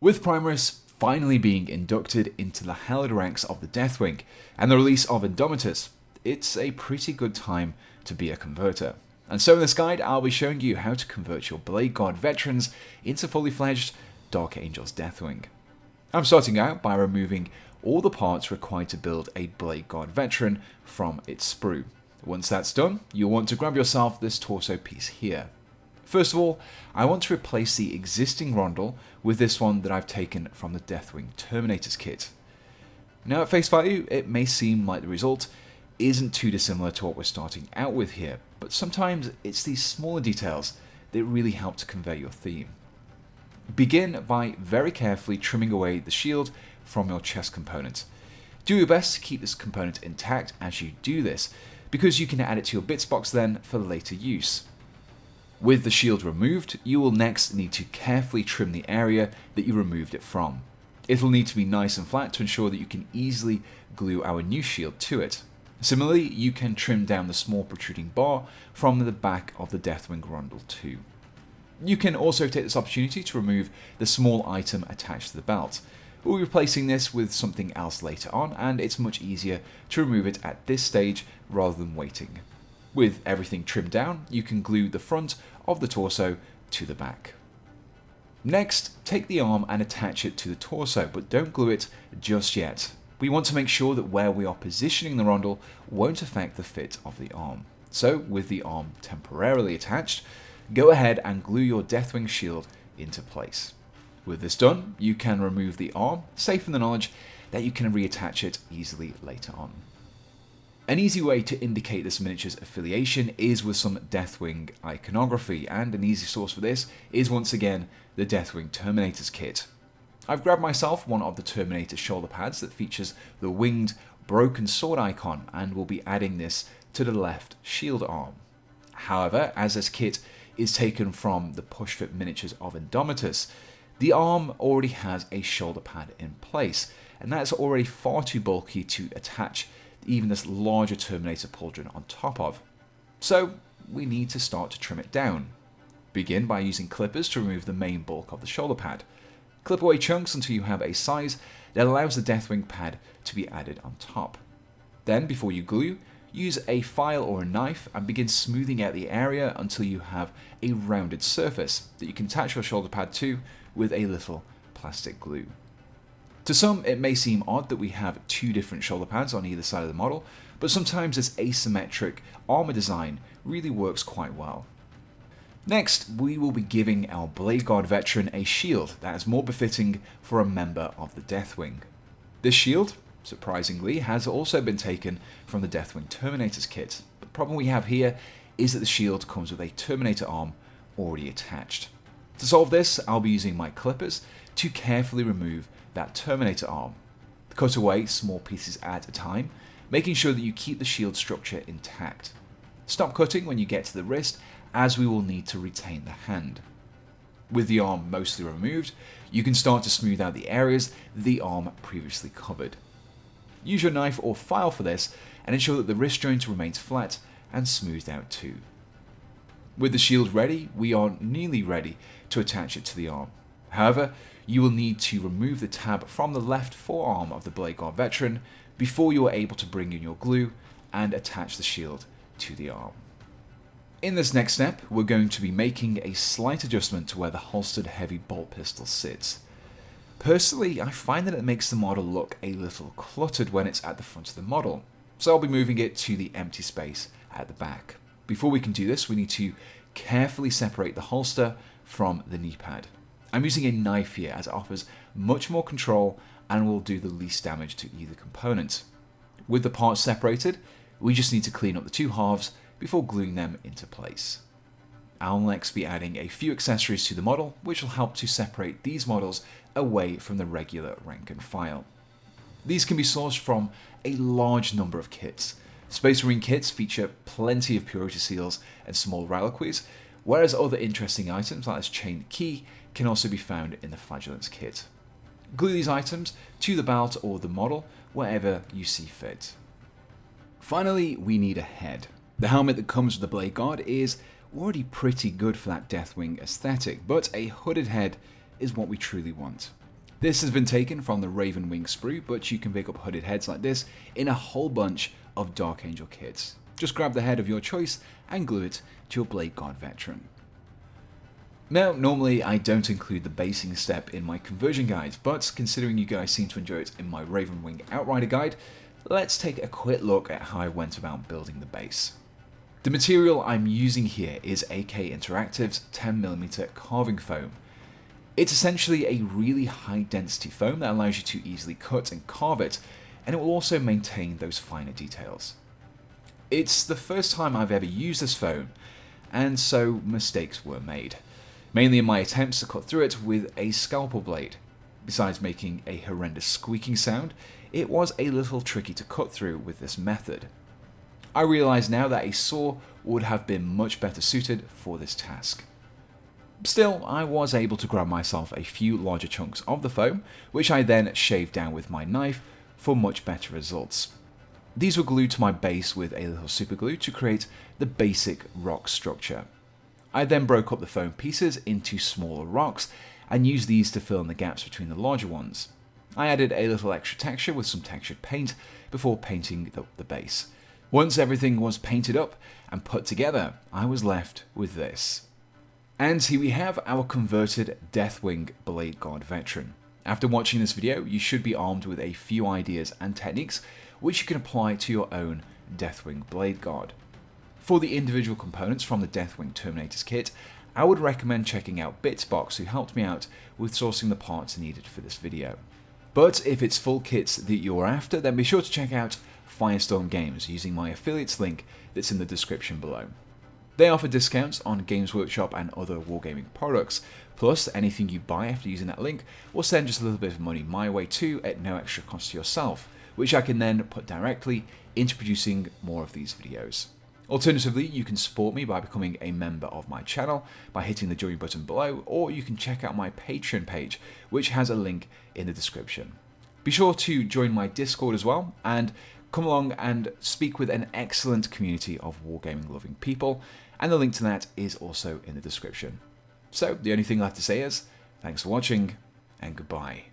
With Primaris finally being inducted into the hallowed ranks of the Deathwing and the release of Indomitus, it's a pretty good time to be a converter. And so in this guide, I'll be showing you how to convert your Bladeguard Veterans into fully fledged Dark Angels Deathwing. I'm starting out by removing all the parts required to build a Bladeguard Veteran from its sprue. Once that's done, you'll want to grab yourself this torso piece here. First of all, I want to replace the existing rondel with this one that I've taken from the Deathwing Terminator's kit. Now at face value, it may seem like the result isn't too dissimilar to what we're starting out with here, but sometimes it's these smaller details that really help to convey your theme. Begin by very carefully trimming away the shield from your chest component. Do your best to keep this component intact as you do this, because you can add it to your bits box then for later use. With the shield removed, you will next need to carefully trim the area that you removed it from. It'll need to be nice and flat to ensure that you can easily glue our new shield to it. Similarly, you can trim down the small protruding bar from the back of the Deathwing rondel too. You can also take this opportunity to remove the small item attached to the belt. We'll be replacing this with something else later on, and it's much easier to remove it at this stage rather than waiting. With everything trimmed down, you can glue the front of the torso to the back. Next, take the arm and attach it to the torso, but don't glue it just yet. We want to make sure that where we are positioning the rondel won't affect the fit of the arm. So, with the arm temporarily attached, go ahead and glue your Deathwing shield into place. With this done, you can remove the arm, safe in the knowledge that you can reattach it easily later on. An easy way to indicate this miniature's affiliation is with some Deathwing iconography, and an easy source for this is once again the Deathwing Terminator's kit. I've grabbed myself one of the Terminator shoulder pads that features the winged, broken sword icon, and will be adding this to the left shield arm. However, as this kit is taken from the push-fit miniatures of Indomitus, the arm already has a shoulder pad in place, and that's already far too bulky to attach even this larger Terminator pauldron on top of. So we need to start to trim it down. Begin by using clippers to remove the main bulk of the shoulder pad. Clip away chunks until you have a size that allows the Deathwing pad to be added on top. Then, before you glue, use a file or a knife and begin smoothing out the area until you have a rounded surface that you can attach your shoulder pad to with a little plastic glue. To some, it may seem odd that we have two different shoulder pads on either side of the model, but sometimes this asymmetric armor design really works quite well. Next, we will be giving our Bladeguard Veteran a shield that is more befitting for a member of the Deathwing. This shield, surprisingly, has also been taken from the Deathwing Terminator's kit. The problem we have here is that the shield comes with a Terminator arm already attached. To solve this, I'll be using my clippers to carefully remove that Terminator arm. Cut away small pieces at a time, making sure that you keep the shield structure intact. Stop cutting when you get to the wrist, as we will need to retain the hand. With the arm mostly removed, you can start to smooth out the areas the arm previously covered. Use your knife or file for this, and ensure that the wrist joint remains flat and smoothed out too. With the shield ready, we are nearly ready to attach it to the arm. However, you will need to remove the tab from the left forearm of the Bladeguard Veteran before you are able to bring in your glue and attach the shield to the arm. In this next step, we're going to be making a slight adjustment to where the holstered heavy bolt pistol sits. Personally, I find that it makes the model look a little cluttered when it's at the front of the model, so I'll be moving it to the empty space at the back. Before we can do this, we need to carefully separate the holster from the knee pad. I'm using a knife here as it offers much more control and will do the least damage to either component. With the parts separated, we just need to clean up the two halves before gluing them into place. I'll next be adding a few accessories to the model, which will help to separate these models away from the regular rank and file. These can be sourced from a large number of kits. Space Marine kits feature plenty of purity seals and small reliquaries, whereas other interesting items like this chained key can also be found in the Flagellants kit. Glue these items to the belt or the model wherever you see fit. Finally, we need a head. The helmet that comes with the Bladeguard is already pretty good for that Deathwing aesthetic, but a hooded head is what we truly want. This has been taken from the Raven Wing sprue, but you can pick up hooded heads like this in a whole bunch of Dark Angel kits. Just grab the head of your choice and glue it to your Bladeguard Veteran. Now, normally I don't include the basing step in my conversion guides, but considering you guys seem to enjoy it in my Raven Wing Outrider guide, let's take a quick look at how I went about building the base. The material I'm using here is AK Interactive's 10mm carving foam. It's essentially a really high density foam that allows you to easily cut and carve it, and it will also maintain those finer details. It's the first time I've ever used this foam, and so mistakes were made, mainly in my attempts to cut through it with a scalpel blade. Besides making a horrendous squeaking sound, it was a little tricky to cut through with this method. I realise now that a saw would have been much better suited for this task. Still, I was able to grab myself a few larger chunks of the foam, which I then shaved down with my knife for much better results. These were glued to my base with a little super glue to create the basic rock structure. I then broke up the foam pieces into smaller rocks and used these to fill in the gaps between the larger ones. I added a little extra texture with some textured paint before painting the base. Once everything was painted up and put together, I was left with this. And here we have our converted Deathwing Bladeguard Veteran. After watching this video, you should be armed with a few ideas and techniques which you can apply to your own Deathwing Bladeguard. For the individual components from the Deathwing Terminator's kit, I would recommend checking out Bitsbox, who helped me out with sourcing the parts needed for this video. But if it's full kits that you're after, then be sure to check out Firestorm Games using my affiliates link that's in the description below. They offer discounts on Games Workshop and other wargaming products, plus anything you buy after using that link will send just a little bit of money my way too at no extra cost to yourself, which I can then put directly into producing more of these videos. Alternatively, you can support me by becoming a member of my channel by hitting the join button below, or you can check out my Patreon page, which has a link in the description. Be sure to join my Discord as well, and come along and speak with an excellent community of wargaming loving people, and the link to that is also in the description. So the only thing left to say is, thanks for watching, and goodbye.